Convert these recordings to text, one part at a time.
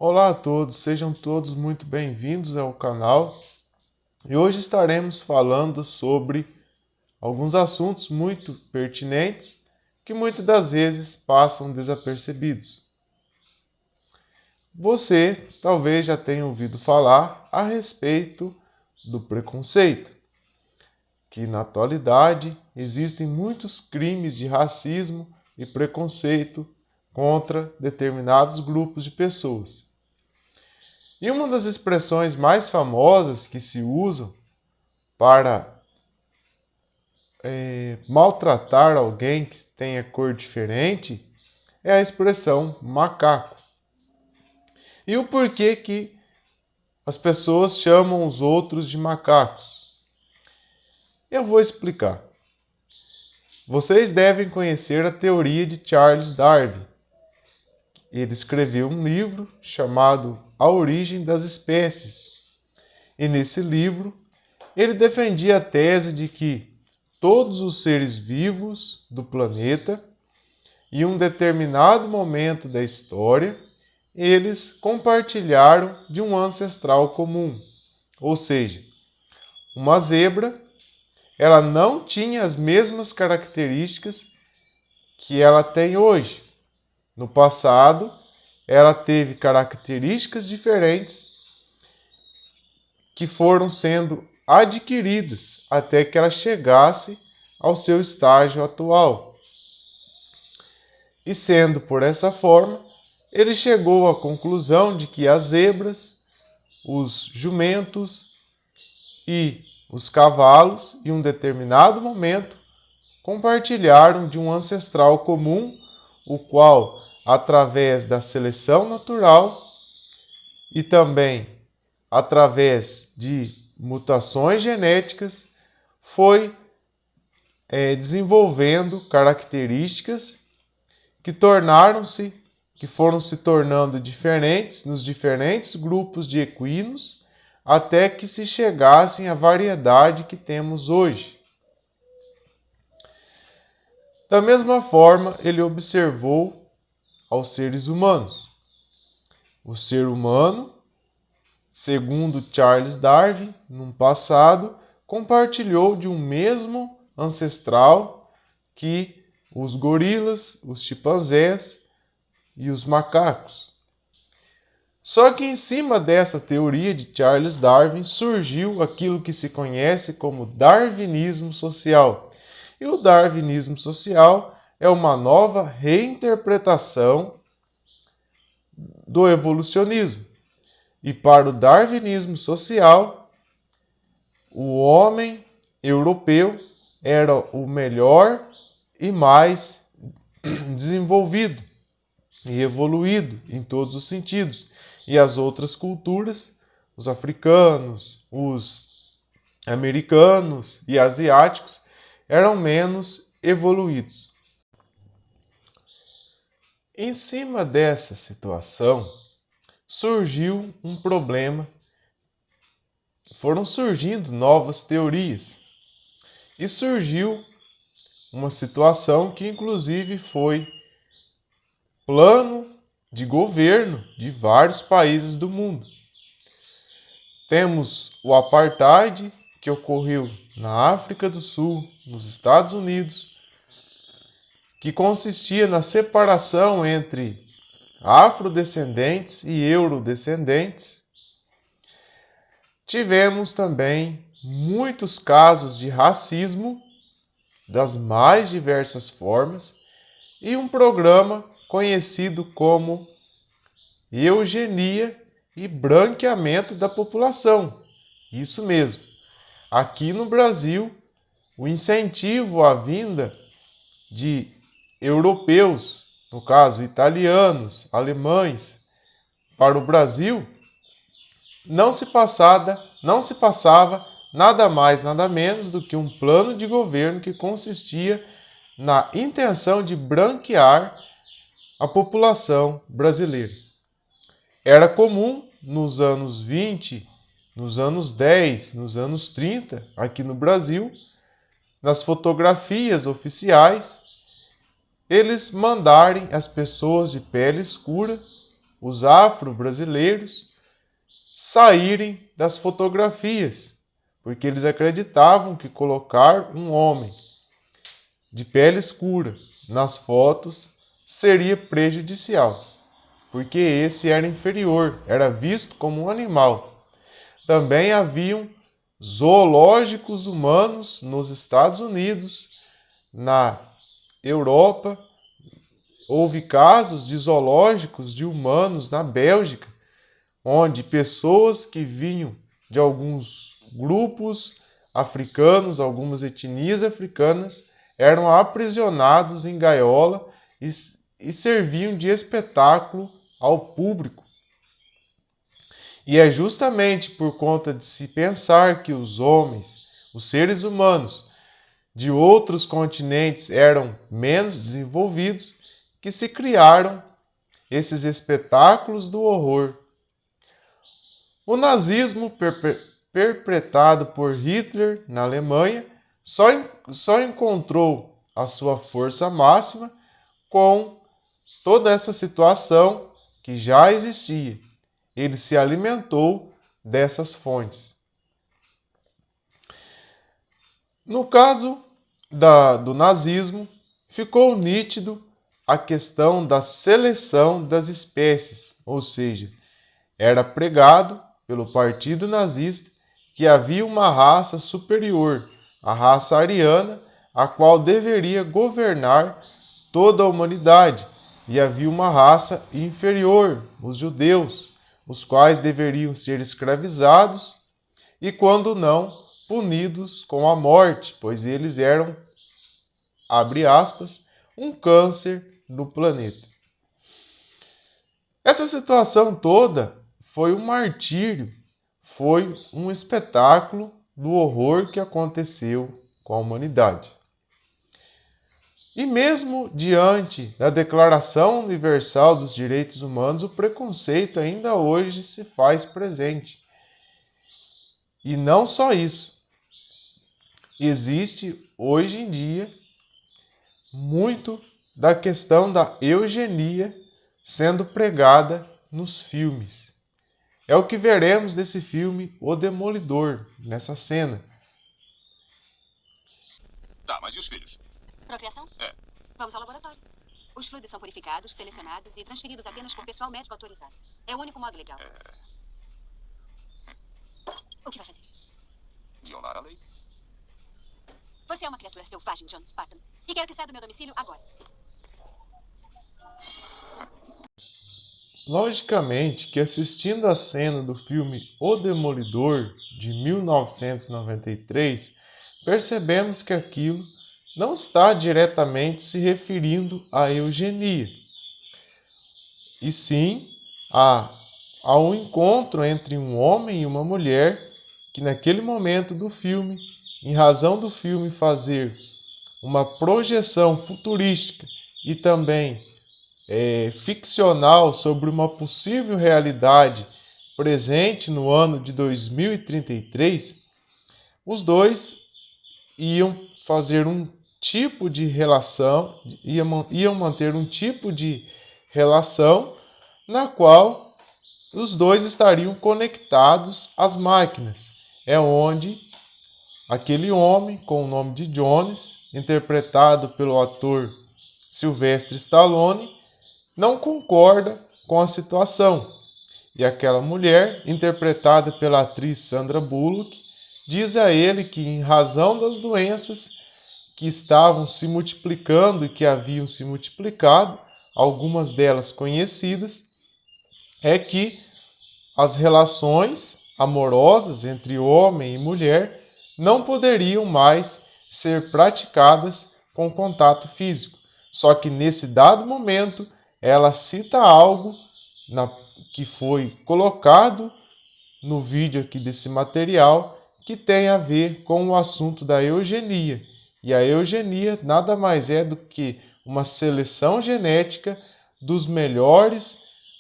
Olá a todos, sejam todos muito bem-vindos ao canal. E hoje estaremos falando sobre alguns assuntos muito pertinentes que muitas das vezes passam desapercebidos. Você talvez já tenha ouvido falar a respeito do preconceito, que na atualidade existem muitos crimes de racismo e preconceito contra determinados grupos de pessoas. E uma das expressões mais famosas que se usam para maltratar alguém que tenha cor diferente é a expressão macaco. E o porquê que as pessoas chamam os outros de macacos? Eu vou explicar. Vocês devem conhecer a teoria de Charles Darwin. Ele escreveu um livro chamado A Origem das Espécies. E nesse livro, ele defendia a tese de que todos os seres vivos do planeta, em um determinado momento da história, eles compartilharam de um ancestral comum. Ou seja, uma zebra, ela não tinha as mesmas características que ela tem hoje. No passado, ela teve características diferentes que foram sendo adquiridas até que ela chegasse ao seu estágio atual. E sendo por essa forma, ele chegou à conclusão de que as zebras, os jumentos e os cavalos, em um determinado momento, compartilharam de um ancestral comum, o qual, através da seleção natural e também através de mutações genéticas, foi desenvolvendo características que foram se tornando diferentes nos diferentes grupos de equinos, até que se chegassem à variedade que temos hoje. Da mesma forma, ele observou aos seres humanos. O ser humano, segundo Charles Darwin, no passado, compartilhou de um mesmo ancestral que os gorilas, os chimpanzés e os macacos. Só que em cima dessa teoria de Charles Darwin surgiu aquilo que se conhece como darwinismo social. E o darwinismo social é uma nova reinterpretação do evolucionismo. E para o darwinismo social, o homem europeu era o melhor e mais desenvolvido e evoluído em todos os sentidos. E as outras culturas, os africanos, os americanos e asiáticos, eram menos evoluídos. Em cima dessa situação, surgiu um problema. Foram surgindo novas teorias. E surgiu uma situação que, inclusive, foi plano de governo de vários países do mundo. Temos o apartheid, que ocorreu na África do Sul, nos Estados Unidos, que consistia na separação entre afrodescendentes e eurodescendentes. Tivemos também muitos casos de racismo, das mais diversas formas, e um programa conhecido como eugenia e branqueamento da população. Isso mesmo. Aqui no Brasil, o incentivo à vinda de europeus, no caso italianos, alemães, para o Brasil, não se passava nada mais, nada menos do que um plano de governo que consistia na intenção de branquear a população brasileira. Era comum nos anos 20, nos anos 10, nos anos 30, aqui no Brasil, nas fotografias oficiais, eles mandarem as pessoas de pele escura os afro-brasileiros saírem das fotografias, porque eles acreditavam que colocar um homem de pele escura nas fotos seria prejudicial, porque esse era inferior, era visto como um animal. Também haviam zoológicos humanos nos Estados Unidos, na Europa. Houve casos de zoológicos de humanos na Bélgica, onde pessoas que vinham de alguns grupos africanos, algumas etnias africanas, eram aprisionados em gaiola e serviam de espetáculo ao público. E é justamente por conta de se pensar que os homens, os seres humanos de outros continentes eram menos desenvolvidos, que se criaram esses espetáculos do horror. O nazismo, perpetrado por Hitler na Alemanha, só encontrou a sua força máxima com toda essa situação que já existia. Ele se alimentou dessas fontes. No caso do nazismo, ficou nítido a questão da seleção das espécies, ou seja, era pregado pelo partido nazista que havia uma raça superior, a raça ariana, a qual deveria governar toda a humanidade, e havia uma raça inferior, os judeus, os quais deveriam ser escravizados e, quando não, punidos com a morte, pois eles eram, abre aspas, um câncer no planeta. Essa situação toda foi um martírio, foi um espetáculo do horror que aconteceu com a humanidade. E mesmo diante da Declaração Universal dos Direitos Humanos, o preconceito ainda hoje se faz presente. E não só isso. Existe hoje em dia muito da questão da eugenia sendo pregada nos filmes. É o que veremos nesse filme O Demolidor, nessa cena. Tá, mas e os filhos? Procriação? É. Vamos ao laboratório. Os fluidos são purificados, selecionados e transferidos apenas por pessoal médico autorizado. É o único modo legal. O que vai fazer? Violar a lei? Você é uma criatura selvagem, John Spartan. E quero que saia do meu domicílio agora. Logicamente que assistindo a cena do filme O Demolidor, de 1993, percebemos que aquilo não está diretamente se referindo à eugenia, e sim a um encontro entre um homem e uma mulher que naquele momento do filme, em razão do filme fazer uma projeção futurística e também ficcional sobre uma possível realidade presente no ano de 2033, os dois iam fazer um tipo de relação, iam manter um tipo de relação na qual os dois estariam conectados às máquinas. É onde aquele homem com o nome de Jones, interpretado pelo ator Sylvester Stallone, não concorda com a situação. E aquela mulher, interpretada pela atriz Sandra Bullock, diz a ele que, em razão das doenças que estavam se multiplicando e que haviam se multiplicado, algumas delas conhecidas, é que as relações amorosas entre homem e mulher não poderiam mais ser praticadas com contato físico. Só que nesse dado momento, ela cita algo que foi colocado no vídeo aqui desse material que tem a ver com o assunto da eugenia. E a eugenia nada mais é do que uma seleção genética dos melhores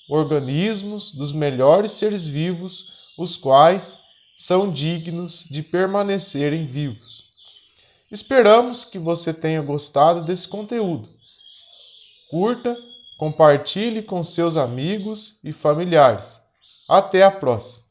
organismos, dos melhores seres vivos, os quais são dignos de permanecerem vivos. Esperamos que você tenha gostado desse conteúdo. Curta, compartilhe com seus amigos e familiares. Até a próxima!